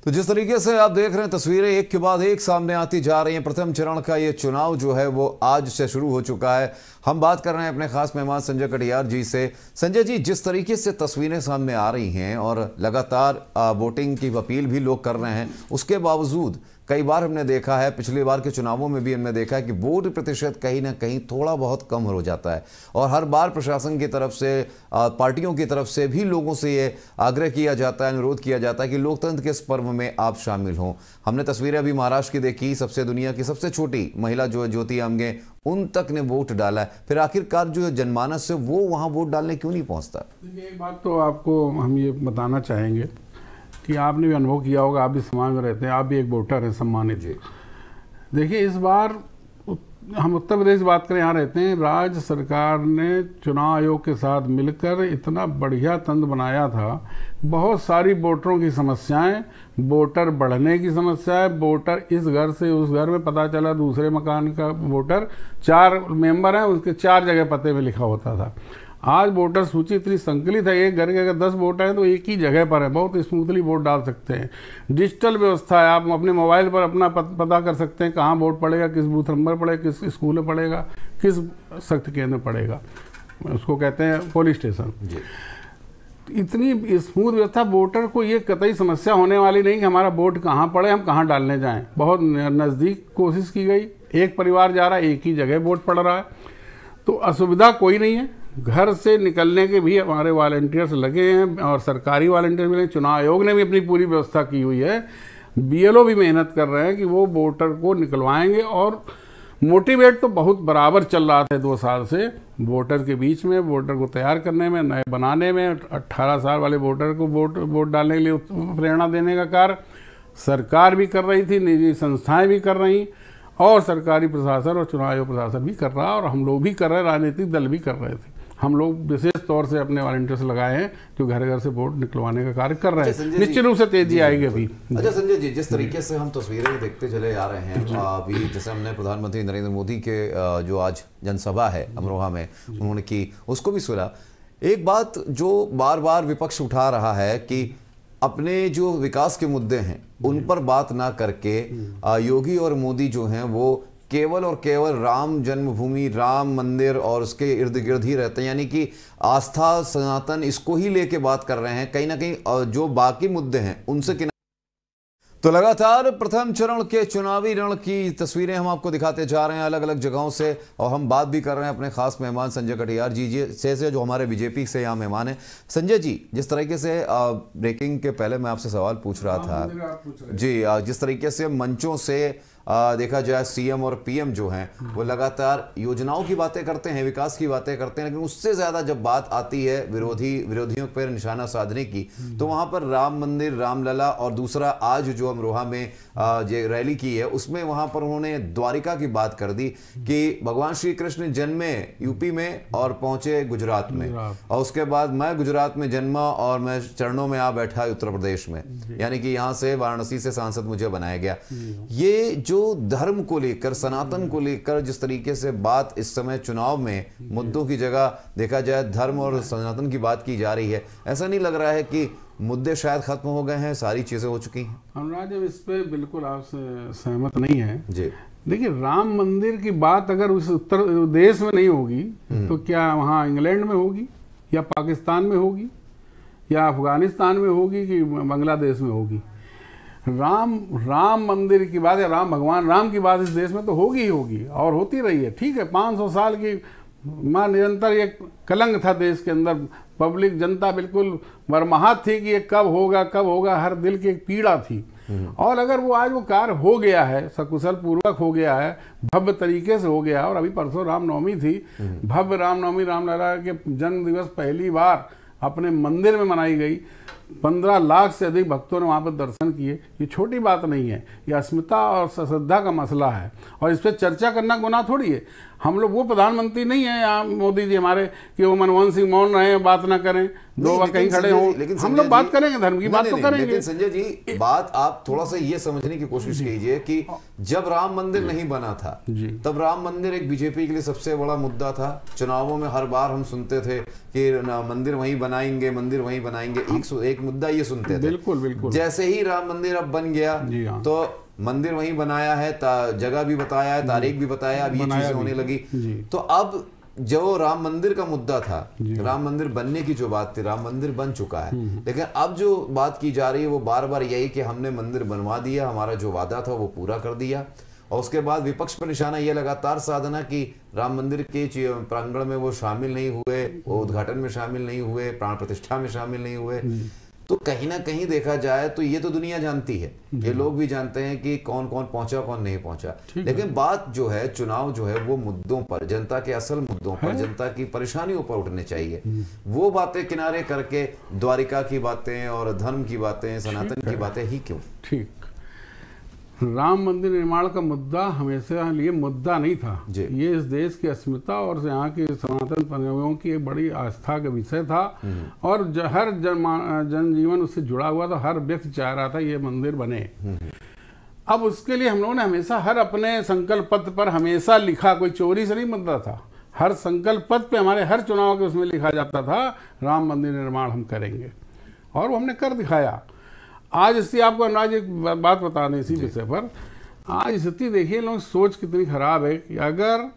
तो जिस तरीके से आप देख रहे हैं तस्वीरें एक के बाद एक सामने आती जा रही हैं। प्रथम चरण का ये चुनाव जो है वो आज से शुरू हो चुका है। हम बात कर रहे हैं अपने खास मेहमान संजय कटियार जी से। संजय जी, जिस तरीके से तस्वीरें सामने आ रही हैं और लगातार वोटिंग की अपील भी लोग कर रहे हैं, उसके बावजूद कई बार हमने देखा है, पिछली बार के चुनावों में भी हमने देखा है कि वोट प्रतिशत कहीं ना कहीं थोड़ा बहुत कम हो जाता है और हर बार प्रशासन की तरफ से, पार्टियों की तरफ से भी लोगों से ये आग्रह किया जाता है, अनुरोध किया जाता है कि लोकतंत्र के इस पर्व में आप शामिल हों। हमने तस्वीरें अभी महाराष्ट्र की देखी, सबसे दुनिया की सबसे छोटी महिला जो है ज्योति आमगे, उन तक ने वोट डाला है। फिर आखिरकार जो जनमानस है वो वहाँ वोट डालने क्यों नहीं पहुँचता? देखिए, एक बात तो आपको हम ये बताना चाहेंगे कि आपने भी अनुभव किया होगा, आप भी समाज में रहते हैं, आप भी एक वोटर हैं सम्मानित जी। देखिए, इस बार हम उत्तर प्रदेश की बात करें, यहाँ रहते हैं, राज्य सरकार ने चुनाव आयोग के साथ मिलकर इतना बढ़िया तंत्र बनाया था। बहुत सारी वोटरों की समस्याएं, वोटर बढ़ने की समस्या है, वोटर इस घर से उस घर में, पता चला दूसरे मकान का वोटर 4 मेंबर हैं, उसके 4 जगह पते में लिखा होता था। आज वोटर सूची इतनी संकलित है, एक घर के अगर 10 वोटर हैं तो एक ही जगह पर है, बहुत स्मूथली वोट डाल सकते हैं। डिजिटल व्यवस्था है, आप अपने मोबाइल पर अपना पता कर सकते हैं कहाँ वोट पड़ेगा, किस बूथ नंबर पड़ेगा, किस स्कूल में पड़ेगा, किस शक्ति केंद्र में पड़ेगा, उसको कहते हैं पोलिंग स्टेशन। इतनी स्मूथ व्यवस्था, वोटर को ये कतई समस्या होने वाली नहीं कि हमारा वोट कहाँ पड़े, हम कहाँ डालने जाएं। बहुत नज़दीक कोशिश की गई, एक परिवार जा रहा है, एक ही जगह वोट पड़ रहा है, तो असुविधा कोई नहीं है। घर से निकलने के भी हमारे वॉलंटियर्स लगे हैं और सरकारी वॉलंटियर्स भी, चुनाव आयोग ने भी अपनी पूरी व्यवस्था की हुई है। बीएलओ भी मेहनत कर रहे हैं कि वो वोटर को निकलवाएंगे और मोटिवेट तो बहुत बराबर चल रहा था 2 साल से वोटर के बीच में, वोटर को तैयार करने में, नए बनाने में, 18 साल वाले वोटर को वोट डालने के लिए प्रेरणा देने का कार्य सरकार भी कर रही थी, निजी संस्थाएं भी कर रही और सरकारी प्रशासन और चुनाव आयोग प्रशासन भी कर रहा और हम लोग भी कर रहे, राजनीतिक दल भी कर रहे थे। हम लोग विशेष तौर से अपने वॉलंटियर्स लगाए हैं जो घर घर से वोट निकलवाने का कार्य कर रहे हैं। निश्चित रूप से तेजी आएगी अभी। अच्छा संजय जी, जिस तरीके से हम तस्वीरें देखते चले आ रहे हैं, अभी जैसे हमने प्रधानमंत्री नरेंद्र मोदी के जो आज जनसभा है अमरोहा में उन्होंने की, उसको भी सुना। एक बात जो बार बार विपक्ष उठा रहा है कि अपने जो विकास के मुद्दे हैं उन पर बात ना करके योगी और मोदी जो हैं वो केवल और केवल राम जन्मभूमि, राम मंदिर और उसके इर्द गिर्द ही रहते हैं, यानी कि आस्था, सनातन, इसको ही लेके बात कर रहे हैं। कहीं ना कहीं जो बाकी मुद्दे हैं उनसे किनारे। तो लगातार प्रथम चरण के चुनावी रण की तस्वीरें हम आपको दिखाते जा रहे हैं अलग अलग जगहों से, और हम बात भी कर रहे हैं अपने खास मेहमान संजय कटियार जी से जो हमारे बीजेपी से यहाँ मेहमान हैं। संजय जी, जिस तरीके से ब्रेकिंग के पहले मैं आपसे सवाल पूछ रहा था जी, जिस तरीके से मंचों से देखा जाए सीएम और पीएम जो हैं वो लगातार योजनाओं की बातें करते हैं, विकास की बातें करते हैं, लेकिन उससे ज़्यादा जब बात आती है विरोधियों पर निशाना साधने की, तो वहाँ पर राम मंदिर, रामलला और दूसरा आज जो अमरोहा में जो रैली की है उसमें वहाँ पर उन्होंने द्वारिका की बात कर दी कि भगवान श्री कृष्ण जन्मे यूपी में और पहुँचे गुजरात में, और उसके बाद मैं गुजरात में जन्मा और मैं चरणों में आ बैठा उत्तर प्रदेश में, यानी कि यहाँ से वाराणसी से सांसद मुझे बनाया गया। ये जो धर्म को लेकर, सनातन को लेकर जिस तरीके से बात इस समय चुनाव में मुद्दों की जगह देखा जाए धर्म और सनातन की बात की जा रही है, ऐसा नहीं लग रहा है कि मुद्दे शायद खत्म हो गए हैं, सारी चीजें हो चुकी हैं? अनुराग, इस पे बिल्कुल आपसे सहमत नहीं है जी। देखिए, राम मंदिर की बात अगर उस उत्तर देश में नहीं होगी तो क्या वहाँ इंग्लैंड में होगी या पाकिस्तान में होगी या अफगानिस्तान में होगी कि बांग्लादेश में होगी? राम मंदिर की बात या भगवान राम की बात इस देश में तो होगी ही होगी और होती रही है। ठीक है, 500 साल की माँ निरंतर एक कलंक था देश के अंदर, पब्लिक जनता बिल्कुल मरमाहत थी कि ये कब होगा, हर दिल की एक पीड़ा थी। और अगर वो आज वो कार्य हो गया है, सकुशल पूर्वक हो गया है, भव्य तरीके से हो गया, और अभी परसों रामनवमी थी, भव्य रामनवमी, रामलला के जन्म दिवस पहली बार अपने मंदिर में मनाई गई, 15 लाख से अधिक भक्तों ने वहाँ पर दर्शन किए। ये छोटी बात नहीं है, ये अस्मिता और श्रद्धा का मसला है और इस पर चर्चा करना गुनाह थोड़ी है। हम लोग वो प्रधानमंत्री नहीं है यहाँ मोदी जी हमारे कि वो मनमोहन सिंह मौन रहे हैं, बात ना करें, दो बार कहीं खड़े हों। हम लोग बात करेंगे, धर्म की बात तो करेंगे। लेकिन संजय जी, बात आप थोड़ा सा ये समझने की कोशिश कीजिए कि जब राम मंदिर नहीं बना था तब राम मंदिर एक बीजेपी के लिए सबसे बड़ा मुद्दा था। चुनावों में हर बार हम सुनते थे कि मंदिर वहीं बनाएंगे, मंदिर वहीं बनाएंगे, एक मुद्दा ये सुनते थे। बिल्कुल बिल्कुल। जैसे ही राम मंदिर अब बन गया तो मंदिर वहीं बनाया है, जगह भी बताया है, तारीख भी बताया, अब ये चीजें होने लगी। तो अब जो राम मंदिर का मुद्दा था, राम मंदिर बनने की जो बात थी, राम मंदिर बन चुका है। लेकिन अब जो बात की जा रही है वो बार बार यही कि हमने मंदिर बनवा दिया, हमारा जो वादा था वो पूरा कर दिया। और उसके बाद विपक्ष पर निशाना ये लगातार साधना कि राम मंदिर के प्रांगण में वो शामिल नहीं हुए, वो उद्घाटन में शामिल नहीं हुए, प्राण प्रतिष्ठा में शामिल नहीं हुए। तो कहीं ना कहीं देखा जाए तो ये तो दुनिया जानती है, ये लोग भी जानते हैं कि कौन कौन पहुंचा कौन नहीं पहुंचा। लेकिन बात जो है, चुनाव जो है वो मुद्दों पर, जनता के असल मुद्दों पर, जनता की परेशानियों पर उठने चाहिए। वो बातें किनारे करके द्वारिका की बातें और धर्म की बातें, सनातन की बातें ही क्यों? ठीक, राम मंदिर निर्माण का मुद्दा हमेशा लिए मुद्दा नहीं था। ये इस देश की अस्मिता और यहाँ के सनातन पंजाबियों की एक बड़ी आस्था का विषय था और हर जनजीवन उससे जुड़ा हुआ था। हर व्यक्ति चाह रहा था ये मंदिर बने। अब उसके लिए हम लोगों ने हमेशा हर अपने संकल्प पत्र पर हमेशा लिखा, कोई चोरी से नहीं मुद्दा था। हर संकल्प पत्र पे हमारे हर चुनाव के उसमें लिखा जाता था राम मंदिर निर्माण हम करेंगे, और वो हमने कर दिखाया। आज इससे आपको अनुराज एक बात बता दें इसी विषय पर। आज स्थिति देखिए, लोग सोच कितनी खराब है कि अगर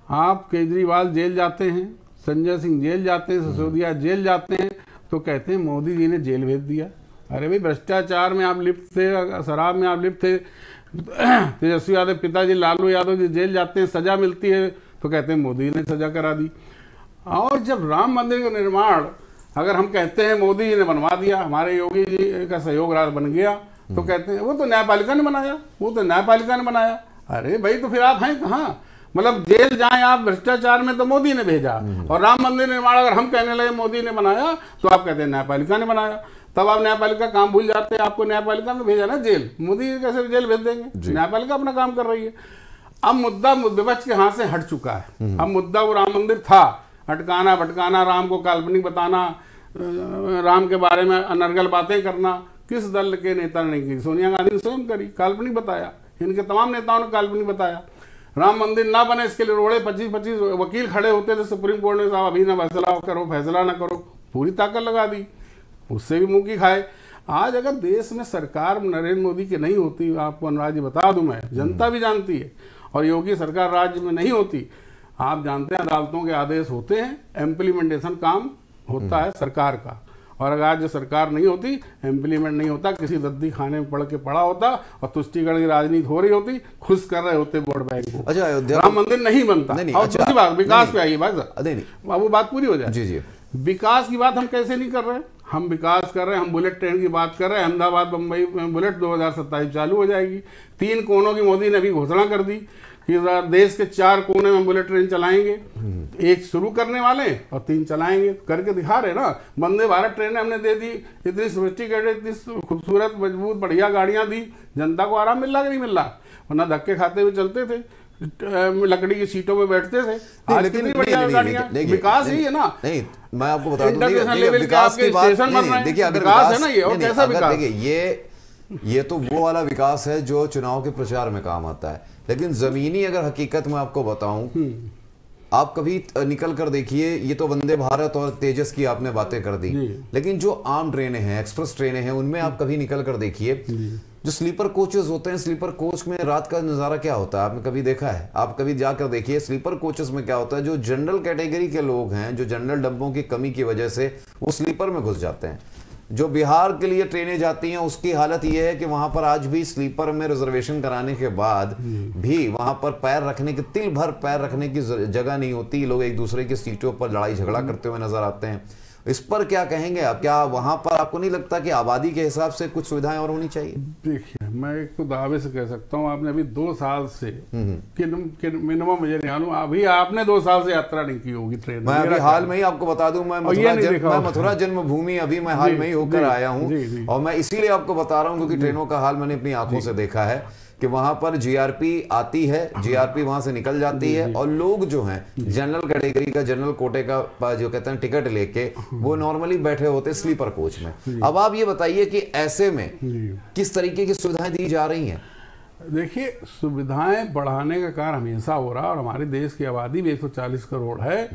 आप केजरीवाल जेल जाते हैं, संजय सिंह जेल जाते हैं, सिसोदिया जेल जाते हैं, तो कहते हैं मोदी जी ने जेल भेज दिया। अरे भाई, भ्रष्टाचार में आप लिप्त थे, शराब में आप लिप्त थे, तेजस्वी यादव पिताजी लालू यादव जी जेल जाते हैं, सजा मिलती है तो कहते हैं मोदी ने सजा करा दी। और जब राम मंदिर का निर्माण अगर हम कहते हैं मोदी जी ने बनवा दिया, हमारे योगी जी का सहयोग राज बन गया, तो कहते हैं वो तो न्यायपालिका ने बनाया, वो तो न्यायपालिका ने बनाया। अरे भाई, तो फिर आप हैं कहाँ? मतलब जेल जाएं आप भ्रष्टाचार में तो मोदी ने भेजा, और राम मंदिर निर्माण अगर हम कहने लगे मोदी ने बनाया तो आप कहते हैं न्यायपालिका ने बनाया। तब आप न्यायपालिका काम भूल जाते हैं, आपको न्यायपालिका में भेजा ना जेल, मोदी जी कैसे जेल भेज देंगे? न्यायपालिका अपना काम कर रही है। अब मुद्दा विपक्ष के हाथ से हट चुका है। अब मुद्दा वो राम मंदिर था, अटकाना भटकाना, राम को काल्पनिक बताना, राम के बारे में अनर्गल बातें करना, किस दल के नेता ने की? सोनिया गांधी ने स्वयं करी, काल्पनिक बताया। इनके तमाम नेताओं ने काल्पनिक बताया। राम मंदिर ना बने इसके लिए रोड़े 25-25 वकील खड़े होते थे सुप्रीम कोर्ट में, साहब अभी ना फैसला करो, फैसला ना करो, पूरी ताकत लगा दी, उससे भी मुंह की खाए। आज अगर देश में सरकार नरेंद्र मोदी की नहीं होती, आपको अनुराज जी बता दूं मैं, जनता भी जानती है, और योगी सरकार राज्य में नहीं होती, आप जानते हैं अदालतों के आदेश होते हैं, इम्प्लीमेंटेशन काम होता है सरकार का, और अगर आज जो सरकार नहीं होती, इम्प्लीमेंट नहीं होता, किसी दद्दी खाने में पड़ के पड़ा होता और तुष्टिकरण की राजनीति हो रही होती, खुश कर रहे होते वोट बैंक को। अच्छा, राम मंदिर नहीं बनता। और दूसरी बात, विकास पे आइए भाई, वो बात पूरी हो जाए। जी जी, विकास की बात हम कैसे नहीं कर रहे? हम विकास कर रहे हैं, हम बुलेट ट्रेन की बात कर रहे हैं, अहमदाबाद बम्बई में बुलेट 2027 चालू हो जाएगी। 3 कोनों की मोदी ने अभी घोषणा कर दी कि देश के 4 कोने में बुलेट ट्रेन चलाएंगे। 1 शुरू करने वाले और 3 चलाएंगे, करके दिखा रहे ना। वंदे भारत ट्रेनें हमने दे दी, इतनी सोफिस्टिकेटेड, इतनी खूबसूरत मजबूत बढ़िया गाड़ियां दी, जनता को आराम मिल रहा कि नहीं मिल रहा? वरना धक्के खाते हुए चलते थे, लकड़ी की सीटों में बैठते थे। आज कितनी बढ़िया गाड़ियां, विकास ही है ना। नहीं, मैं आपको बता दूं, विकास की बात देखिए, अगर विकास है ना ये, और कैसा विकास? देखिए, ये तो वो वाला विकास है जो चुनाव के प्रचार में काम आता है, लेकिन जमीनी अगर हकीकत में आपको बताऊं, आप कभी निकल कर देखिए, ये तो वंदे भारत और तेजस की आपने बातें कर दी, लेकिन जो आम ट्रेनें हैं, एक्सप्रेस ट्रेनें हैं, उनमें आप कभी निकल कर देखिए, जो स्लीपर कोचेस होते हैं, स्लीपर कोच में रात का नज़ारा क्या होता है आपने कभी देखा है? आप कभी जाकर देखिए स्लीपर कोचेस में क्या होता है। जो जनरल कैटेगरी के लोग हैं, जो जनरल डब्बों की कमी की वजह से वो स्लीपर में घुस जाते हैं। जो बिहार के लिए ट्रेनें जाती हैं, उसकी हालत यह है कि वहां पर आज भी स्लीपर में रिजर्वेशन कराने के बाद भी वहां पर पैर रखने की, तिल भर पैर रखने की जगह नहीं होती। लोग एक दूसरे की सीटों पर लड़ाई झगड़ा करते हुए नजर आते हैं। इस पर क्या कहेंगे आप? क्या वहां पर आपको नहीं लगता कि आबादी के हिसाब से कुछ सुविधाएं और होनी चाहिए? देखिए, मैं एक तो दावे से कह सकता हूँ, आपने अभी 2 साल से मिनिमम मुझे नहीं मालूम, अभी आपने 2 साल से यात्रा नहीं की होगी ट्रेन। मैं अभी हाल में ही आपको बता दूं, मैं मथुरा जन्मभूमि अभी मैं हाल में ही होकर आया हूँ, और मैं इसीलिए आपको बता रहा हूँ क्योंकि ट्रेनों का हाल मैंने अपनी आंखों से देखा है कि वहां पर जीआरपी आती है, जीआरपी वहां से निकल जाती है और लोग जो हैं जनरल कैटेगरी का, जनरल कोटे का जो कहते हैं टिकट लेके वो नॉर्मली बैठे होते स्लीपर कोच में। अब आप ये बताइए कि ऐसे में किस तरीके की सुविधाएं दी जा रही हैं? देखिए, सुविधाएं बढ़ाने का कार्य हमेशा हो रहा है और हमारे देश की आबादी भी 140 करोड़ है।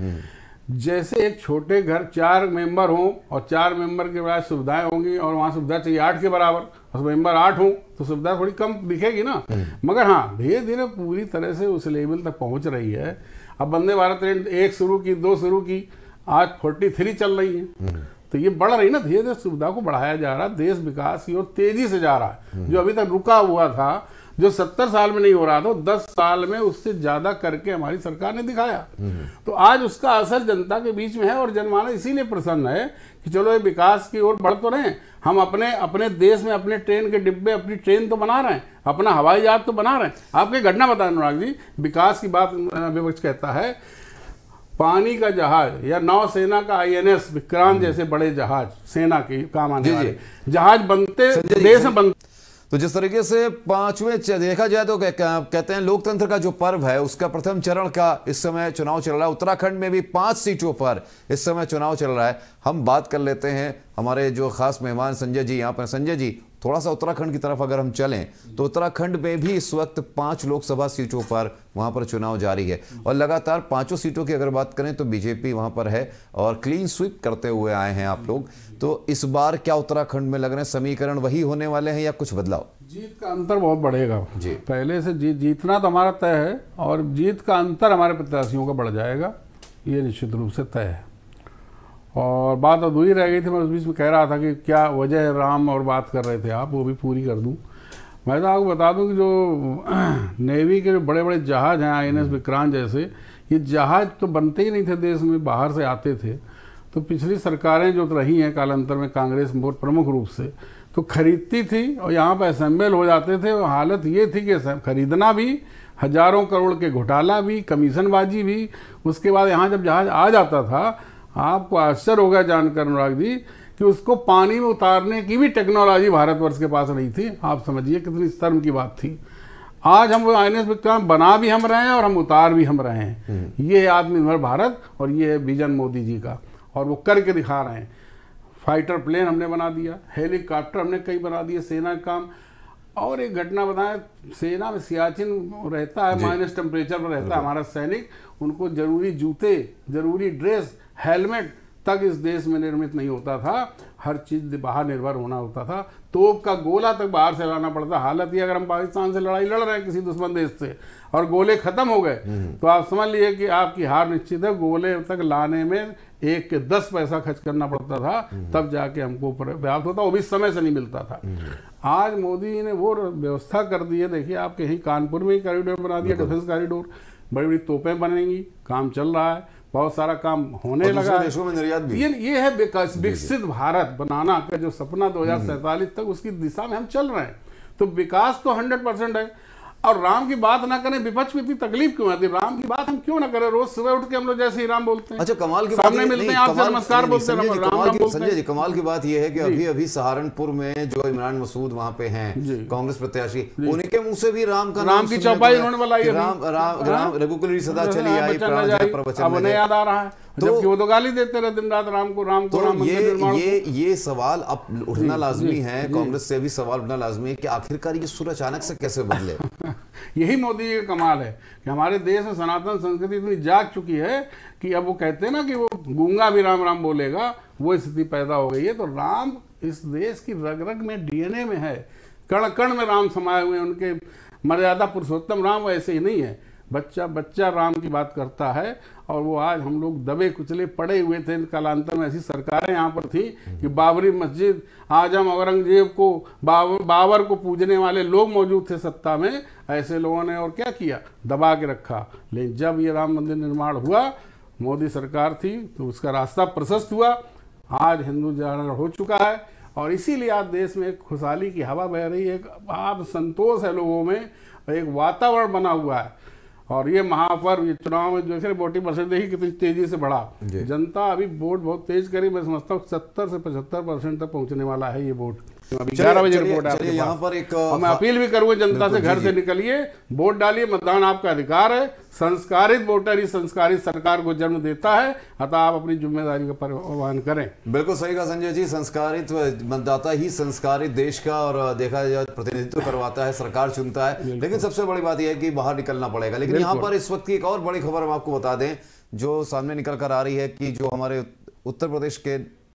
जैसे एक छोटे घर 4 मेंबर हों और 4 मेंबर के बाद सुविधाएं होंगी और वहां सुविधा चाहिए 8 के बराबर और मेंबर 8 हों तो सुविधा थोड़ी कम दिखेगी ना। मगर हाँ, धीरे धीरे पूरी तरह से उस लेवल तक पहुंच रही है। अब वंदे भारत ट्रेन 1 शुरू की, 2 शुरू की, आज 43 चल रही है। तो ये बढ़ रही ना, धीरे धीरे सुविधा को बढ़ाया जा रहा है। देश विकास की ओर तेजी से जा रहा है। जो अभी तक रुका हुआ था, जो 70 साल में नहीं हो रहा था, 10 साल में उससे ज्यादा करके हमारी सरकार ने दिखाया। तो आज उसका असर जनता के बीच में है और जनमानस इसीलिए प्रसन्न है कि चलो ये विकास की ओर बढ़ तो रहे हैं। हम अपने देश में अपने ट्रेन के डिब्बे, अपनी ट्रेन तो बना रहे हैं, अपना हवाई जहाज तो बना रहे हैं। आपको घटना बताएं अनुराग जी, विकास की बात विपक्ष कहता है, पानी का जहाज या नौसेना का INS विक्रांत जैसे बड़े जहाज, सेना के काम आने वाले जहाज बनते देश में बनते। तो जिस तरीके से 5वें देखा जाए तो कहते हैं लोकतंत्र का जो पर्व है उसका प्रथम चरण का इस समय चुनाव चल रहा है। उत्तराखंड में भी 5 सीटों पर इस समय चुनाव चल रहा है। हम बात कर लेते हैं, हमारे जो खास मेहमान संजय जी यहाँ पर। संजय जी, थोड़ा सा उत्तराखंड की तरफ अगर हम चलें तो उत्तराखंड में भी इस वक्त 5 लोकसभा सीटों पर वहां पर चुनाव जारी है और लगातार 5 सीटों की अगर बात करें तो बीजेपी वहां पर है और क्लीन स्वीप करते हुए आए हैं आप लोग। तो इस बार क्या उत्तराखंड में लग रहे हैं समीकरण वही होने वाले हैं या कुछ बदलाव? जीत का अंतर बहुत बढ़ेगा जी। पहले से जीतना तो हमारा तय है और जीत का अंतर हमारे प्रत्याशियों का बढ़ जाएगा, ये निश्चित रूप से तय है। और बात अधूरी रह गई थी, मैं उस बीच में कह रहा था कि क्या वजह है राम और बात कर रहे थे आप, वो भी पूरी कर दूं। मैं तो आपको बता दूं कि जो नेवी के जो बड़े बड़े जहाज हैं INS विक्रांत जैसे, ये जहाज तो बनते ही नहीं थे देश में, बाहर से आते थे। तो पिछली सरकारें जो रही हैं कालांतर में, कांग्रेस बहुत प्रमुख रूप से तो खरीदती थी और यहाँ पर असेंबल हो जाते थे। और हालत ये थी कि खरीदना भी, हजारों करोड़ के घोटाला भी, कमीशनबाजी भी। उसके बाद यहाँ जब जहाज आ जाता था, आपको आश्चर्य होगा जानकर अनुराग जी कि उसको पानी में उतारने की भी टेक्नोलॉजी भारतवर्ष के पास नहीं थी। आप समझिए कितनी शर्म की बात थी। आज हम वो INS विक्रांत बना भी हम रहे हैं और हम उतार भी हम रहे हैं। ये है आत्मनिर्भर भारत और ये है विजन मोदी जी का, और वो करके दिखा रहे हैं। फाइटर प्लेन हमने बना दिया, हेलीकॉप्टर हमने कई बना दिए, सेना का काम। और एक घटना बताएं, सेना में सियाचिन रहता है, माइनस टेम्परेचर पर रहता है हमारा सैनिक, उनको जरूरी जूते, जरूरी ड्रेस, हेलमेट तक इस देश में निर्मित नहीं होता था। हर चीज बाहर निर्भर होना होता था। तोप का गोला तक बाहर से लाना पड़ता। हालत ये, अगर हम पाकिस्तान से लड़ाई लड़ रहे हैं किसी दुश्मन देश से और गोले खत्म हो गए तो आप समझ लीजिए कि आपकी हार निश्चित है। गोले तक लाने में 1 के 10 पैसा खर्च करना पड़ता था, तब जाके हमको पर्याप्त होता, वो भी समय से नहीं मिलता था। आज मोदी जी ने वो व्यवस्था कर दी है। देखिए, आप कहीं कानपुर में ही कॉरिडोर बना दिया, डिफेंस कॉरिडोर, बड़ी बड़ी तोपें बनेंगी, काम चल रहा है, बहुत सारा काम होने लगा। देशों में निर्यात भी। ये है विकसित भारत बनाना का जो सपना 2047 तक, उसकी दिशा में हम चल रहे हैं। तो विकास तो 100% है। और राम की बात ना करें, विपक्ष को इतनी तकलीफ क्यों आती? राम की बात हम क्यों ना करें? रोज सुबह उठ के हम लोग जैसे ही राम बोलते हैं। अच्छा, कमाल की सामने मिलते हैं, आपसे नमस्कार बोलते हैं, संजय जी, कमाल की बात यह है कि अभी सहारनपुर में जो इमरान मसूद वहां पे हैं, कांग्रेस प्रत्याशी, उन्हीं के मुंह से भी राम की चौपाई उन्होंने बनाई है। राम रघुकुल सदा चली आई, अब उन्हें याद आ रहा है, जबकि वो तो गाली देते रहे दिन रात राम को, राम को, राम ये सवाल अब उठना लाजमी है, कांग्रेस से भी सवाल उठना लाजमी है कि आखिरकार ये सुर अचानक से कैसे बदले। यही मोदी जी का कमाल है कि हमारे देश में सनातन संस्कृति इतनी जाग चुकी है कि अब वो कहते हैं ना कि वो गूंगा भी राम राम बोलेगा, वो स्थिति पैदा हो गई है। तो राम इस देश की रग रग में, DNA में है, कण कण में राम समाये हुए। उनके मर्यादा पुरुषोत्तम राम वैसे ही नहीं है, बच्चा बच्चा राम की बात करता है। और वो आज हम लोग दबे कुचले पड़े हुए थे। कालांतर में ऐसी सरकारें यहाँ पर थी कि बाबरी मस्जिद, आजम औरंगजेब को, बाबर को पूजने वाले लोग मौजूद थे सत्ता में। ऐसे लोगों ने और क्या किया, दबा के रखा। लेकिन जब ये राम मंदिर निर्माण हुआ, मोदी सरकार थी, तो उसका रास्ता प्रशस्त हुआ। आज हिंदू जागरण हो चुका है और इसीलिए आज देश में एक खुशहाली की हवा बह रही है, एक आप संतोष है लोगों में, एक वातावरण बना हुआ है। और ये महापर्व, ये चुनाव में जो वोटिंग परसेंट देखिए कितनी तेजी से बढ़ा। जनता अभी वोट बहुत तेज करी, मैं समझता हूँ 70 से 75% तक पहुंचने वाला है ये वोट। अभी 11 बजे रिपोर्ट है यहाँ पर एक मैं अपील भी करूंगा जनता से, घर से निकलिए, वोट डालिए, मतदान आपका अधिकार है। संस्कारित वोटर ही संस्कारित सरकार को जन्म देता है, अतः आप अपनी जिम्मेदारी का परिवहन करें। बिल्कुल सही कहा संजय जी, संस्कारित मतदाता ही संस्कारित देश का और देखा जाए प्रतिनिधित्व करवाता है, सरकार चुनता है। लेकिन सबसे बड़ी बात यह है कि बाहर निकलना पड़ेगा। लेकिन यहाँ पर इस वक्त की एक और बड़ी खबर हम आपको बता दें जो सामने निकल कर आ रही है कि जो हमारे उत्तर प्रदेश के